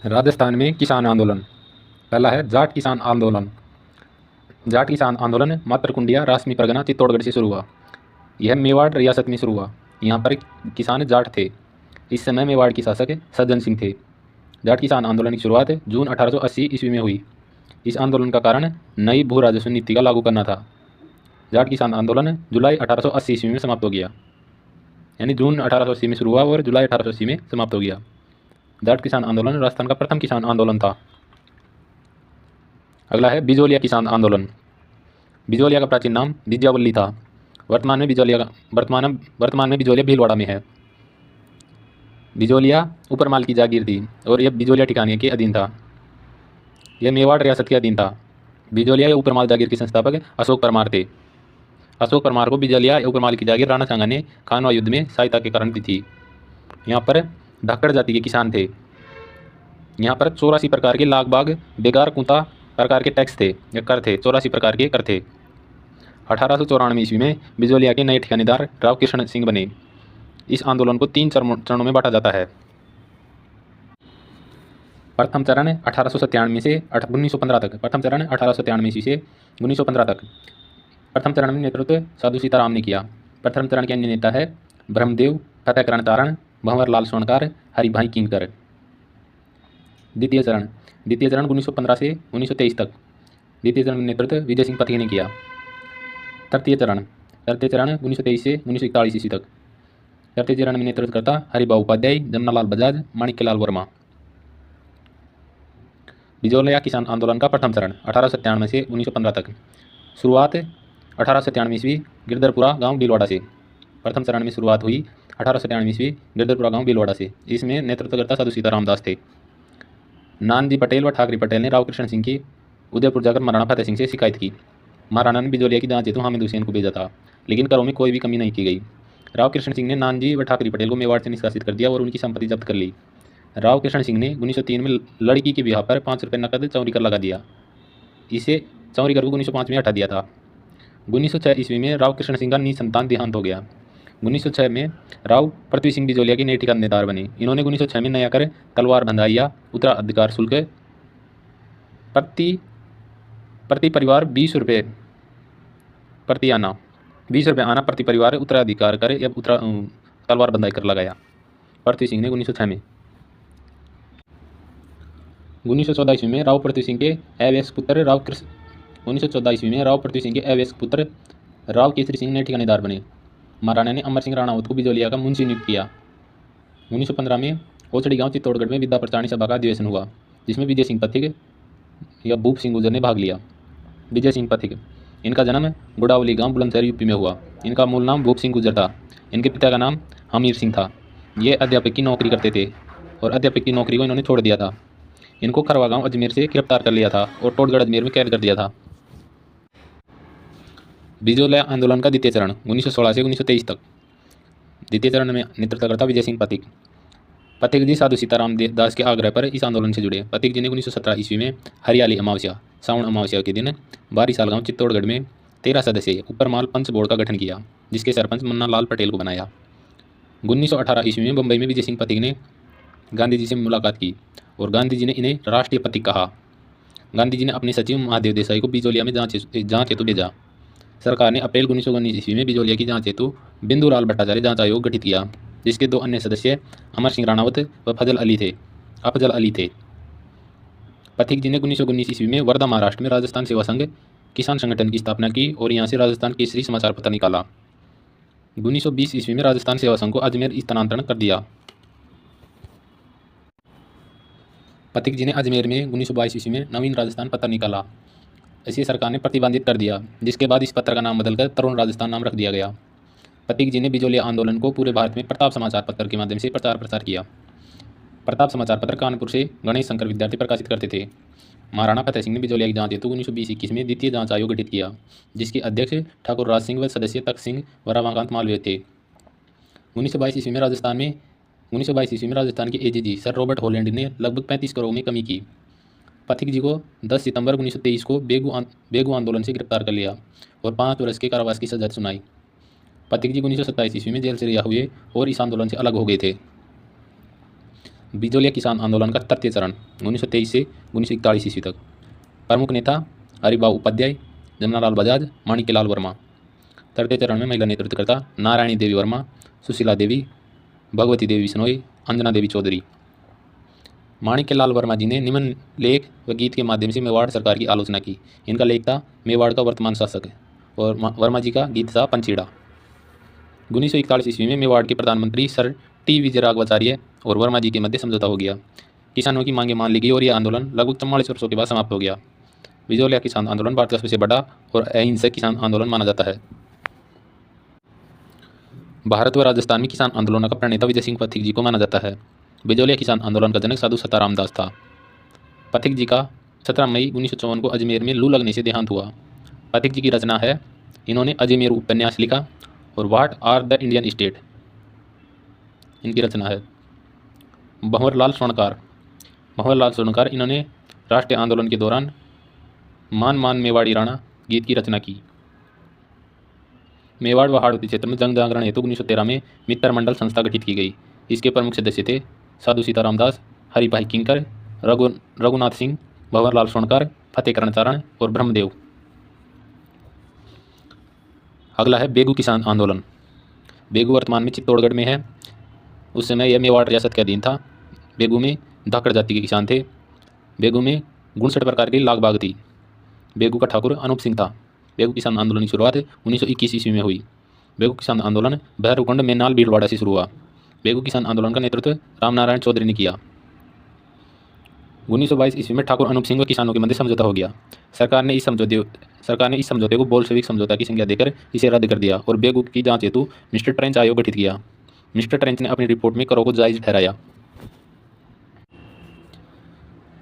राजस्थान में किसान आंदोलन। पहला है जाट किसान आंदोलन। जाट किसान आंदोलन मातरकुंडिया रासमी परगना चित्तौड़गढ़ से शुरू हुआ। यह मेवाड़ रियासत में शुरू हुआ। यहाँ पर किसान जाट थे। इस समय मेवाड़ के शासक सज्जन सिंह थे। जाट किसान आंदोलन की शुरुआत जून 1880 ईस्वी में हुई। इस आंदोलन का कारण नई भू राजस्व नीति का लागू करना था। जाट किसान आंदोलन जुलाई 1880 ईस्वी में समाप्त हो गया, यानी जून 1880 में शुरू हुआ और जुलाई 1880 में समाप्त हो गया। जाट किसान आंदोलन राजस्थान का प्रथम किसान आंदोलन था। अगला है बिजोलिया किसान आंदोलन। बिजोलिया का प्राचीन नाम दिज्यावल्ली था। वर्तमान में बिजोलिया भीलवाड़ा में है। बिजोलिया ऊपरमाल की जागीर थी और यह बिजोलिया ठिकाने के अधीन था। यह मेवाड़ रियासत के अधीन था। बिजोलिया या ऊपरमाल जागीर के संस्थापक अशोक परमार थे। अशोक परमार को बिजोलिया या ऊपरमाल की जागीर राणा सांगा ने खानवा युद्ध में सहायता के कारण दी थी। यहाँ पर धाकड़ जाति के किसान थे। यहाँ पर 84 प्रकार के लाग बाग बेगार कुंता प्रकार के टैक्स थे या कर थे। 84 प्रकार के कर थे। 1894 ईस्वी में बिजोलिया के नए ठिकानेदार राव कृष्ण सिंह बने। इस आंदोलन को 3 चरणों में बांटा जाता है। प्रथम चरण 1897 से 1915 तक। प्रथम चरण 1897 ईस्वी से 1915 तक। प्रथम चरण में नेतृत्व साधु सीताराम ने किया। प्रथम चरण के अन्य नेता है ब्रह्मदेव, फतेहकरण तारण, भंवर लाल सोनकार, हरिभाई किंकर। द्वितीय चरण 1915 से 1923 तक। द्वितीय चरण में नेतृत्व विजय सिंह पथिक ने किया। तृतीय चरण 1923 से 1941 ईस्वी तक। तृतीय चरण में नेतृत्व करता हरिभाऊ उपाध्याय, जमनालाल बजाज, माणिक्यलाल वर्मा। बिजोलिया किसान आंदोलन का प्रथम चरण 1897 से 1915 तक। शुरुआत 1897 ईस्वी गिरधरपुरा गांव भीलवाड़ा से। प्रथम चरण में शुरुआत हुई 1897 ईस्वी गिरधरपुरा गांव भीलवाड़ा से। इसमें नेतृत्व करता साधु सीताराम दास थे। नानजी पटेल व ठाकरे पटेल ने राव कृष्ण सिंह की उदयपुर जाकर महाराणा फतेह सिंह से शिकायत की। महाराणा ने बिजोलिया की जांच हेतु हामिद हुसैन को भेजा था, लेकिन करों में कोई भी कमी नहीं की गई। राव कृष्ण सिंह ने नानजी व ठाकरे पटेल को मेवाड़ से निष्कासित कर दिया और उनकी संपत्ति जब्त कर ली। राव कृष्ण सिंह ने 1903 में लड़की के ब्याह पर 5 रुपये नकद चौरी कर लगा दिया। इसे चौरी कर को 1905 में हटा दिया था। 1906 ईस्वी में राव कृष्ण सिंह का निसंतान देहांत हो गया। 1906 में राव पृथ्वी सिंह बिजोलिया के नए ठिकानेदार बने। इन्होंने 1906 में नया कर तलवार बंधाइया उत्तराधिकार शुल्क प्रति परिवार 20 रुपये प्रति आना 20 रुपये आना प्रति परिवार उत्तराधिकार कर या तलवार बंधाई कर लगाया पृथ्वी सिंह ने 1906 में। 1914 ईस्वी में राव पृथ्वी सिंह के अवयस्क पुत्र 1914 ईस्वी में राव पृथ्वी सिंह के अवयस्क पुत्र राव केसरी सिंह ने ठिकानेदार बने। महाराणा ने अमर सिंह राणावत को बिजोलिया का मुंशी नियुक्त किया। 1915 में ओचड़ी गांव चित्तौड़गढ़ में विद्या प्रचारणी सभा का अधिवेशन हुआ, जिसमें विजय सिंह पथिक या भूप सिंह गुर्जर ने भाग लिया। विजय सिंह पथिक, इनका जन्म गुड़ावली गांव बुलंदशहर यूपी में हुआ। इनका मूल नाम भूप सिंह गुर्जर था। इनके पिता का नाम हमीर सिंह था। ये अध्यापक की नौकरी करते थे और अध्यापक की नौकरी को इन्होंने छोड़ दिया था। इनको खरवा गांव अजमेर से गिरफ्तार कर लिया था और टोटगढ़ अजमेर में कैद कर दिया था। बिजोलिया आंदोलन का द्वितीय चरण 1916 से 1923 तक। द्वितीय चरण में नेतृत्व करता विजय सिंह पथिक। पथिक जी साधु सीताराम दास के आग्रह पर इस आंदोलन से जुड़े। पथिक जी ने 1917 ईस्वी में हरियाली अमावस्या सावन अमावस्या के दिन बारीसाल गांव चित्तौड़गढ़ में 13 सदस्यीय ऊपरमाल पंच बोर्ड का गठन किया, जिसके सरपंच मन्ना लाल पटेल को बनाया। 1918 ईस्वी में बम्बई में विजय सिंह पथिक ने गांधी जी से मुलाकात की और गांधी जी ने इन्हें राष्ट्रीय पथिक कहा। गांधी जी ने अपने सचिव महादेव देसाई को बिजोलिया में जांच हेतु भेजा। सरकार ने अप्रैल 1919 ईस्वी में बिजोलिया की जांच हेतु बिंदुलाल भट्टाचार्य जांच आयोग गठित किया, जिसके 2 अन्य सदस्य अमर सिंह राणावत व अफजल अली थे। पथिक जी ने 1919 ईस्वी में वर्धा महाराष्ट्र में राजस्थान सेवा संघ किसान संगठन की स्थापना की और यहाँ से राजस्थान केसरी समाचार पत्र निकाला। 1920 ईस्वी में राजस्थान सेवा संघ को अजमेर स्थानांतरण कर दिया। पथिक जी ने अजमेर में 1922 ईस्वी में नवीन राजस्थान पत्र निकाला। इसे सरकार ने प्रतिबंधित कर दिया, जिसके बाद इस पत्र का नाम बदलकर तरुण राजस्थान नाम रख दिया गया। पथिक जी ने बिजोलिया आंदोलन को पूरे भारत में प्रताप समाचार पत्र के माध्यम से प्रचार प्रसार किया। प्रताप समाचार पत्र कानपुर से गणेश शंकर विद्यार्थी प्रकाशित करते थे। महाराणा फतेह सिंह ने बिजोलिया की जांच हेतु 1920-21 में द्वितीय जांच आयोग गठित किया, जिसके अध्यक्ष ठाकुर राज सिंह व सदस्य तख्त सिंह व रमाकांत मालवीय थे। 1922 ईस्वी में राजस्थान के एजीजी सर रॉबर्ट हॉलैंड ने लगभग 35 करोड़ में कमी की। पथिक जी को 10 सितंबर 1923 को बेगू आंदोलन से गिरफ्तार कर लिया और 5 वर्ष के कारावास की सजा सुनाई। पथिक जी 1927 ईस्वी में जेल से रिहा हुए और इस आंदोलन से अलग हो गए थे। बिजोलिया किसान आंदोलन का तृतीय चरण 1923 से 1941 ईस्वी तक। प्रमुख नेता हरिभाऊ उपाध्याय, जमनालाल बजाज, माणिक्यलाल वर्मा। तृतीय चरण में महिला नेतृत्वकर्ता नारायणी देवी वर्मा, सुशीला देवी, भगवती देवी बिश्नोई, अंजना देवी चौधरी। माणिक्यलाल वर्मा जी ने निम्न लेख व गीत के माध्यम से मेवाड़ सरकार की आलोचना की। इनका लेख था मेवाड़ का वर्तमान शासक और वर्मा जी का गीत था पंचीड़ा। 1941 ईस्वी में मेवाड़ के प्रधानमंत्री सर टी विजयराघवाचार्य और वर्मा जी के मध्य समझौता हो गया। किसानों की मांगें मान ली गई और यह आंदोलन लगभग 44 वर्षों के बाद समाप्त हो गया। बिजोलिया किसान आंदोलन भारत का सबसे बड़ा और अहिंसक किसान आंदोलन माना जाता है। भारत व राजस्थान में किसान आंदोलन का प्रणेता विजय सिंह पथिक जी को माना जाता है। बिजोलिया किसान आंदोलन का जनक साधु सताराम दास था। पथिक जी का 17 मई 1954 को अजमेर में लू लगने से देहांत हुआ। पथिक जी की रचना है, इन्होंने अजमेर उपन्यास लिखा और what are the Indian state इनकी रचना है। भंवरलाल स्वर्णकार इन्होंने राष्ट्रीय आंदोलन के दौरान मान मान मेवाड़ी राणा गीत की रचना की। मेवाड़ व हाड़ौती क्षेत्र में जन जागरण हेतु 1913 में मित्र मंडल संस्था गठित की गई। इसके प्रमुख सदस्य थे साधु सीताराम दास, हरिभाई किंकर, रघुनाथ सिंह, भंवरलाल स्वर्णकार, फतेकरण चारण और ब्रह्मदेव। अगला है बेगू किसान आंदोलन। बेगू वर्तमान में चित्तौड़गढ़ में है। उस समय यह मेवाड़ रियासत के अधीन था। बेगू में धाकड़ जाति के किसान थे। बेगू में 59 प्रकार की लाग बाग थी। बेगू का ठाकुर अनूप सिंह था। बेगू किसान आंदोलन की शुरुआत 1921 ईस्वी में हुई। बेगू किसान आंदोलन भैरवकुंड मेनाल भीलवाड़ा से शुरू हुआ। बेगू किसान आंदोलन का नेतृत्व रामनारायण चौधरी ने किया। 1922 ईस्वी में ठाकुर अनूप सिंह व किसानों के मध्य समझौता हो गया। सरकार ने इस समझौते को बोल्शेविक समझौता की संज्ञा देकर इसे रद्द कर दिया और बेगू की जांच हेतु मिस्टर ट्रेंच आयोग गठित किया। मिस्टर ट्रेंच ने अपनी रिपोर्ट में करों को जायज ठहराया।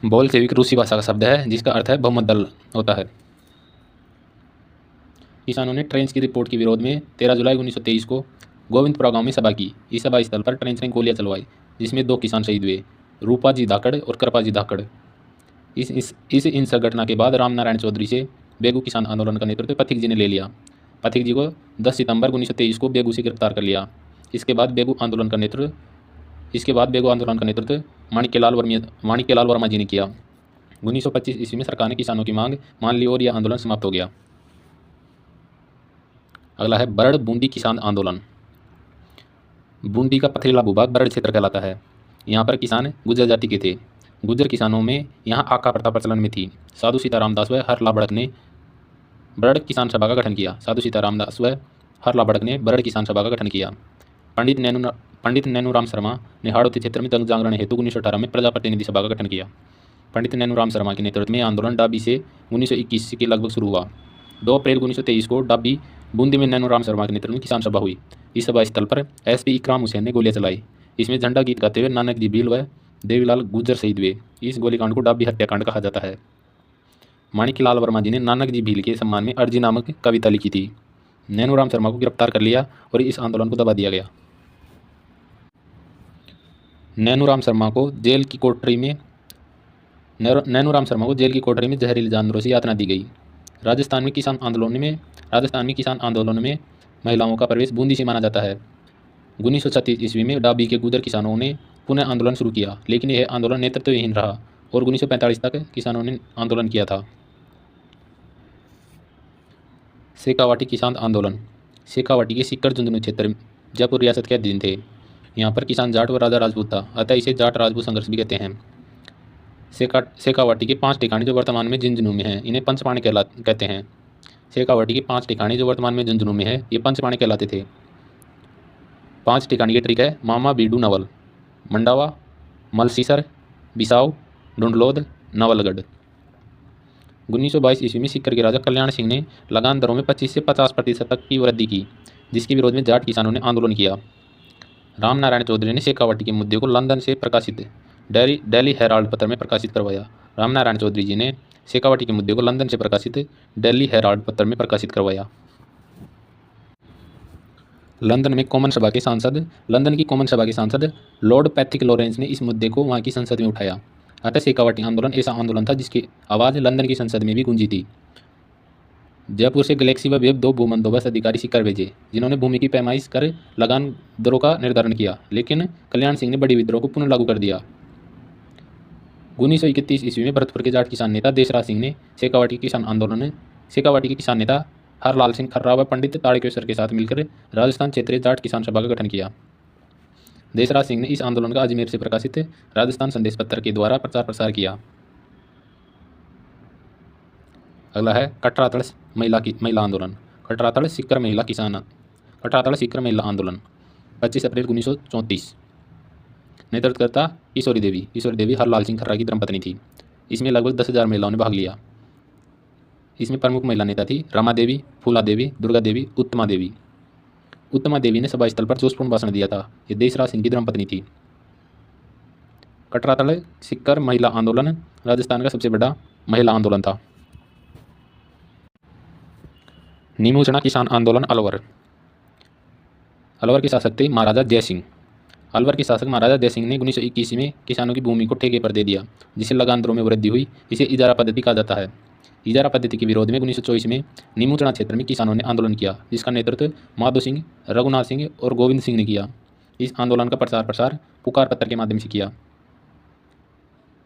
बोल्शेविक रूसी भाषा का शब्द है जिसका अर्थ है बहुमत दल होता है। किसानों ने ट्रेंच की रिपोर्ट के विरोध में 13 जुलाई 1923 को गोविंदपुरा गांव में सभा की। इस सभा स्थल पर ट्रेंच ने गोलियां चलवाई जिसमें 2 किसान शहीद हुए, रूपा जी धाकड़ और कृपा जी धाकड़। इस हिंसक घटना के बाद रामनारायण चौधरी से बेगू किसान आंदोलन का नेतृत्व पथिक जी ने ले लिया। पथिक जी को 10 सितंबर 1923 को बेगू से गिरफ्तार कर लिया। इसके बाद बेगू आंदोलन का नेतृत्व माणिक्यलाल वर्मा जी ने किया। 1925 ईस्वी में सरकार ने किसानों की मांग मान ली और यह आंदोलन समाप्त हो गया। अगला है बरड़ बूंदी किसान आंदोलन। बूंदी का पथरीला भूभाग बरड़ क्षेत्र कहलाता है। यहाँ पर किसान गुर्जर जाति के थे। गुर्जर किसानों में यहाँ आका प्रथा प्रचलन में थी। साधु सीताराम दास व हरला बड़क ने बरड़ किसान सभा का गठन किया। पंडित नैनूराम शर्मा ने हाड़ौती क्षेत्र में जन जागरण हेतु 1918 में प्रजा प्रतिनिधि सभा का गठन किया। पंडित नैनूराम शर्मा के नेतृत्व में आंदोलन डाबी से 1921 के लगभग शुरू हुआ। 2 अप्रैल 1923 को डाबी बूंदी में नैनूराम शर्मा के नेतृत्व में किसान सभा हुई। इस सभा स्थल पर एसपी इकराम हुसैन ने गोलियां चलाई। इसमें झंडा गीत गाते हुए नानक जी भील व देवीलाल गुर्जर शहीद हुए। इस गोलीकांड को डाबी हत्याकांड कहा जाता है। माणिक्यलाल वर्मा जी ने नानक जी भील के सम्मान में अर्जी नामक कविता लिखी थी। नैनूराम शर्मा को गिरफ्तार कर लिया और इस आंदोलन को दबा दिया गया। नैनूराम शर्मा को जेल की कोठरी में जहरीले जानवरों से यातना दी गई। राजस्थान में किसान आंदोलन में महिलाओं का प्रवेश बूंदी से माना जाता है। 1936 ईस्वी में डाबी के गुर्जर किसानों ने पुनः आंदोलन शुरू किया, लेकिन यह आंदोलन नेतृत्वहीन रहा और 1945 तक किसानों ने आंदोलन किया था। शेखावाटी किसान आंदोलन। शेखावाटी के सीकर झुंझुनू क्षेत्र जयपुर रियासत के अधीन थे। यहाँ पर किसान जाट व राजा राजपूत था, अतः इसे जाट राजपूत संघर्ष भी कहते हैं। शेखावाटी के 5 ठिकाने जो वर्तमान में झुंझुनू में हैं, इन्हें पंचपाणी कहते हैं। शेखावाटी के 5 ठिकाने जो वर्तमान में झुंझुनू में है, ये पंचपाणी कहलाते थे। 5 ठिकाने की ट्रिक है: मामा बीडू नवल, मंडावा, मलसीसर, बिसाऊ, डुंडलोद, नवलगढ़। 1922 ईस्वी में सीकर के राजा कल्याण सिंह ने लगान दरों में 25 से 50% तक की वृद्धि की, जिसके विरोध में जाट किसानों ने आंदोलन किया। रामनारायण चौधरी ने शेखावाटी के मुद्दे को लंदन से प्रकाशित डेली हेराल्ड पत्र में प्रकाशित करवाया। रामनारायण चौधरी जी ने शेखावाटी के मुद्दे को लंदन से प्रकाशित डेली हेराल्ड पत्र में प्रकाशित करवाया। लंदन की कॉमन सभा के सांसद लॉर्ड पैथिक लॉरेंस ने इस मुद्दे को वहां की संसद में उठाया। अतः शेखावाटी आंदोलन ऐसा आंदोलन था जिसकी आवाज़ लंदन की संसद में भी गूंजी थी। जयपुर से गैलेक्सी व वेब 2 भूबंदोबस्त अधिकारी सीकर भेजे, जिन्होंने भूमि की पैमाइश कर लगान दरों का निर्धारण किया, लेकिन कल्याण सिंह ने बड़ी विद्रोह को पुनः लागू कर दिया। 1931 ईस्वी में भरतपुर के जाट किसान नेता देशराज सिंह ने शेखावाटी के किसान नेता हरलाल सिंह खर्रा व पंडित ताड़केश्वर के साथ मिलकर राजस्थान क्षेत्रीय जाट किसान सभा का गठन किया। देशराज सिंह ने इस आंदोलन का अजमेर से प्रकाशित राजस्थान संदेश पत्र के द्वारा प्रचार प्रसार किया। अगला है कटरातड़ महिला आंदोलन। कटरातड़ सीकर महिला आंदोलन 25 अप्रैल 1934। नेतृत्वकर्ता किशोरी देवी हरलाल सिंह खर्रा की धर्मपत्नी थी। इसमें लगभग 10,000 महिलाओं ने भाग लिया। इसमें प्रमुख महिला नेता थी रमा देवी, फूला देवी, दुर्गा देवी, उत्तमा देवी ने सभा स्थल पर जोशपूर्ण भाषण दिया था। ये देशराज सिंह की धर्मपत्नी थी। कटरातड़ सीकर महिला आंदोलन राजस्थान का सबसे बड़ा महिला आंदोलन था। नीमूचना किसान आंदोलन अलवर के शासक थे महाराजा जयसिंह। अलवर के शासक महाराजा जयसिंह ने 1921 में किसानों की भूमि को ठेके पर दे दिया, जिससे लगान दरों में वृद्धि हुई। इसे इजारा पद्धति कहा जाता है। इजारा पद्धति के विरोध में 1924 में नीमूचना क्षेत्र में किसानों ने आंदोलन किया, जिसका नेतृत्व माधो सिंह, रघुनाथ सिंह और गोविंद सिंह ने किया। इस आंदोलन का प्रसार पुकार पत्र के माध्यम से किया।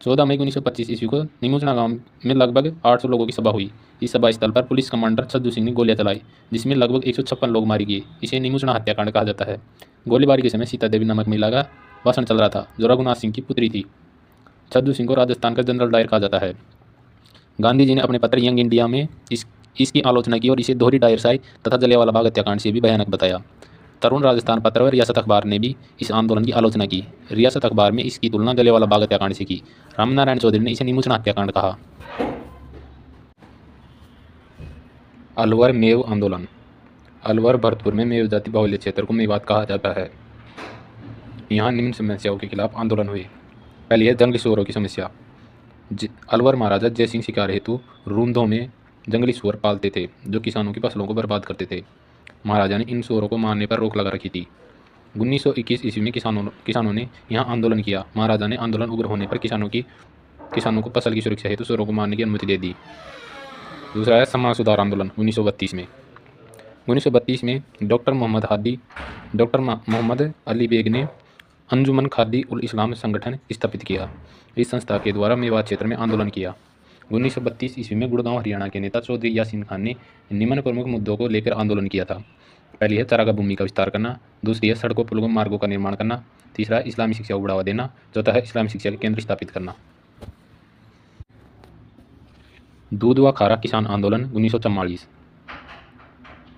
14 मई 1925 ईस्वी को नीमूचना गांव में लगभग 800 लोगों की सभा हुई। इस सभा स्थल पर पुलिस कमांडर छज्जू सिंह ने गोलियां चलाई, जिसमें लगभग 156 लोग मारे गए। इसे नीमूचना हत्याकांड कहा जाता है। गोलीबारी के समय सीता देवी नामक महिला का भाषण चल रहा था, जो रघुनाथ सिंह की पुत्री थी। छज्जू सिंह को राजस्थान का जनरल डायर कहा जाता है। गांधी जी ने अपने पत्र यंग इंडिया में इसकी आलोचना की और इसे दोहरी डायरशाही तथा जलियांवाला बाग हत्याकांड से भी भयानक बताया। तरुण राजस्थान पत्र और रियासत अखबार ने भी इस आंदोलन की आलोचना की। रियासत अखबार में इसकी तुलना जलियांवाला बाग हत्याकांड से की। रामनारायण चौधरी ने इसे नीमूचना हत्याकांड कहा। अलवर मेव आंदोलन। अलवर भरतपुर में मेव जाति बाहुल्य क्षेत्र को मेवात कहा जाता है। यहाँ निम्न समस्याओं के खिलाफ आंदोलन हुए। पहली है जंगली सुअरों की समस्या। अलवर महाराजा जयसिंह शिकार हेतु रूंधों में जंगली सुअर पालते थे, जो किसानों की फसलों को बर्बाद करते थे। महाराजा ने इन सुअरों को मारने पर रोक लगा रखी थी। 1921 ईस्वी में किसानों ने यहाँ आंदोलन किया। महाराजा ने आंदोलन उग्र होने पर किसानों को फसल की सुरक्षा हेतु सुअरों को मारने की अनुमति दे दी। दूसरा है समाज सुधार आंदोलन 1932 में डॉक्टर मोहम्मद अली बेग ने अंजुमन खादी उल इस्लाम संगठन स्थापित किया। इस संस्था के द्वारा मेवात क्षेत्र में आंदोलन किया। 1932 ईस्वी में गुड़गांव हरियाणा के नेता चौधरी यासीन खान ने निम्न प्रमुख मुद्दों को लेकर आंदोलन किया था। पहली है चारागाह भूमि का विस्तार करना, दूसरी है सड़कों पुलों मार्गों का निर्माण करना, तीसरा है इस्लामी शिक्षा को बढ़ावा देना, चौथा है इस्लामी शिक्षा के केंद्र स्थापित करना। दूध व खारा किसान आंदोलन 1944।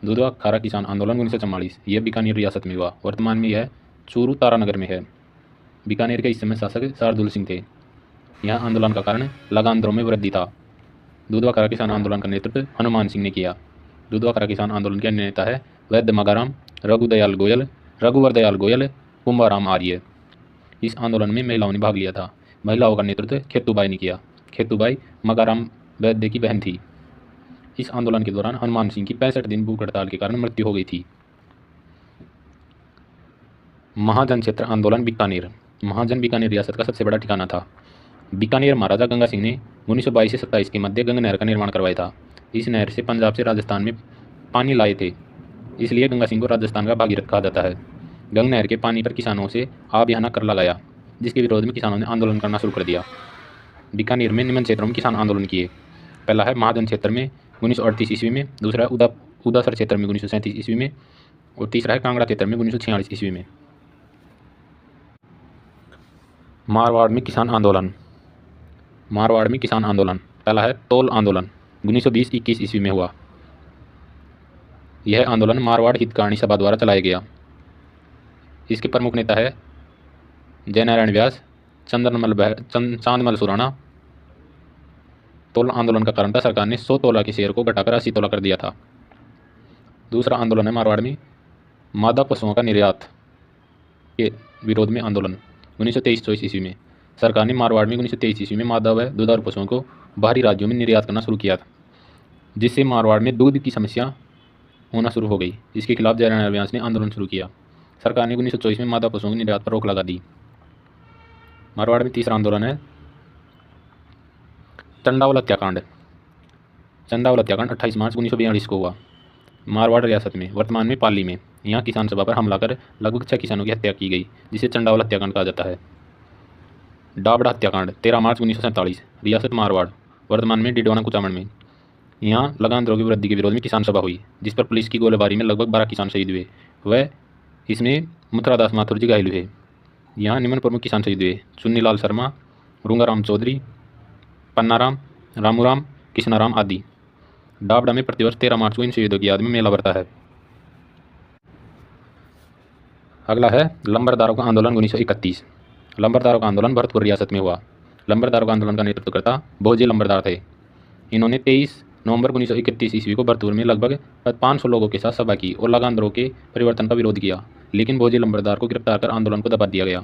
दूध व खारा किसान आंदोलन 1944 यह बीकानेर रियासत में हुआ। वर्तमान में यह चूरू तारानगर में है। बीकानेर के इस समय शासक शार्दुल सिंह थे। यहाँ आंदोलन का कारण लगान दरों में वृद्धि था। दूध व खारा किसान आंदोलन का नेतृत्व हनुमान सिंह ने किया। दूध व खारा किसान आंदोलन के अन्य नेता है वैद्य मगाराम, रघुवर दयाल गोयल, कुंभाराम आर्य। इस आंदोलन में महिलाओं ने भाग लिया था। महिलाओं का नेतृत्व खेतूबाई ने किया। खेतूबाई मगाराम वैद्य की बहन थी। इस आंदोलन के दौरान हनुमान सिंह की 65 दिन भूख हड़ताल के कारण मृत्यु हो गई थी। महाजन क्षेत्र आंदोलन बीकानेर। महाजन बीकानेर रियासत का सबसे बड़ा ठिकाना था। बीकानेर महाराजा गंगा सिंह ने 1922 से 27 के मध्य गंगा नहर का निर्माण करवाया था। इस नहर से पंजाब से राजस्थान में पानी लाए थे, इसलिए गंगा सिंह को राजस्थान का भागीरथ कहा जाता है। गंगा नहर के पानी पर किसानों से आबियाना कर लगाया, जिसके विरोध में किसानों ने आंदोलन करना शुरू कर दिया। बीकानेर में निम्न क्षेत्रों में किसान आंदोलन किए। पहला है महाजन क्षेत्र में 1938 ईस्वी में, दूसरा है उदासर क्षेत्र में 1937 ईस्वी में और तीसरा है कांगड़ा क्षेत्र में 1946 ईस्वी में। मारवाड़ में किसान आंदोलन। पहला है तोल आंदोलन 1920-21 ईस्वी में हुआ। यह आंदोलन मारवाड़ हितकारिणी सभा द्वारा चलाया गया। इसके प्रमुख नेता है जयनारायण व्यास, चांदमल सुराणा। तोल आंदोलन का कारण था सरकार ने 100 तोला के शेयर को घटाकर 80 तोला कर दिया था। दूसरा आंदोलन है मारवाड़ में मादा पशुओं का निर्यात के विरोध में आंदोलन 1923-24 ईस्वी में। सरकार ने मारवाड़ में 1923 ईस्वी में मादा व दुधारू पशुओं को बाहरी राज्यों में निर्यात करना शुरू किया था, जिससे मारवाड़ में दूध की समस्या होना शुरू हो गई। इसके खिलाफ जयनारायण व्यास ने आंदोलन शुरू किया। सरकार ने 1924 में मादा पशुओं के निर्यात पर रोक लगा दी। मारवाड़ में तीसरा आंदोलन है चंदावल हत्याकांड 28 मार्च 1942 को हुआ। मारवाड़ रियासत में, वर्तमान में पाली में, यहाँ किसान सभा पर हमला कर लगभग 6 किसानों की हत्या की गई, जिसे चंडावल हत्याकांड कहा जाता है। डाबड़ा हत्याकांड 13 मार्च 1947, रियासत मारवाड़, वर्तमान में डिडवाना कुचामन में। यहाँ लगान दरों की वृद्धि के विरोध में किसान सभा हुई, जिस पर पुलिस की गोलीबारी में लगभग 12 किसान शहीद हुए। वह इसमें मुथुरादास माथुर जी घायल हुए। यहाँ निम्न प्रमुख किसान शहीद हुए: चुन्नीलाल शर्मा, रूंगाराम चौधरी, पन्नाराम, रामूराम, कृष्णाराम आदि। डाबड़ा में प्रतिवर्ष 13 मार्च को इन शहीदों की याद में मेला भरता है। अगला है लंबरदारों का आंदोलन 1931। लंबरदारों का आंदोलन भरतपुर रियासत में हुआ। लंबरदारों का आंदोलन का नेतृत्वकर्ता भोजे लंबरदार थे। इन्होंने 23 नवंबर 1931 ईस्वी को भरतपुर में लगभग 500 लोगों के साथ सभा की और लगान दरों के परिवर्तन का विरोध किया, लेकिन भोजे लंबरदार को गिरफ्तार कर आंदोलन को दबा दिया गया।